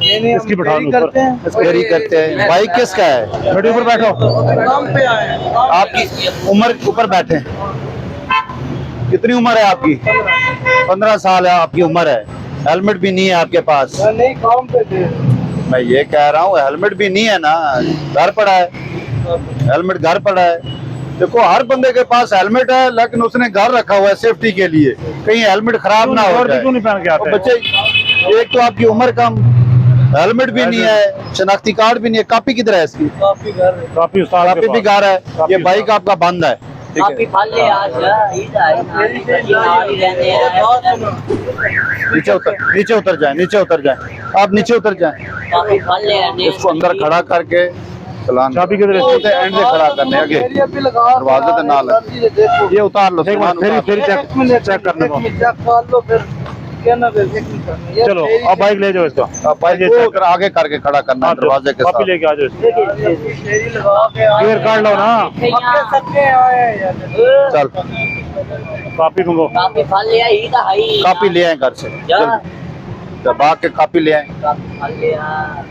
इसकी बिठा लो ऊपर। फेरी करते हैं। बाइक किसका है? बेटे ऊपर बैठो। काम पे आए हैं। आपकी उम्र ऊपर बैठे। कितनी उम्र है आपकी? 15 साल है आपकी उम्र है। हेलमेट भी नहीं है आपके पास। नहीं, काम पे थे। मैं ये कह रहा हूँ हेलमेट भी नहीं है ना, घर पड़ा है, हेलमेट घर पड़ा है। देखो हर बंदे के पास हेलमेट है, लेकिन उसने घर रखा हुआ है सेफ्टी के लिए, कहीं हेलमेट खराब ना हो जाए। क्यों नहीं पहन के आते? बच्चे, एक तो आपकी उम्र कम, हेलमेट भी नहीं है, शनाख्ती कार्ड भी नहीं है। कॉपी किधर है इसकी? काफी घर है। काफी उस्ताद के कॉपी भी पास। घर है। ये बाइक आपका बंद है, ठीक है? नीचे उतर, नीचे उतर जाए, नीचे उतर जाए, आप नीचे उतर जाए। इसको अंदर खड़ा करके चलान। चाबी किधर है? एंड से खड़ा करने आगे, दरवाजे से ना लगे। ये उतार लो, सामान उतार लो। फेरी चेक करने को। चेक कर लो फिर क्या ना फिर एक मिनट। ये चलो फेरी अब बाइक ले जाओ इसको। अब बाइक को कर आगे करके खड़ा करना है दरवाजे के कॉपी साथ। लेके आ जाओ इसको। फेरी लगा के आए क्लियर कार्ड लो ना। हैं। सबके आए हैं यार। चल कॉपी मंगो। कॉपी ले आए घर से, जल्दी दबा के कॉपी ले आए।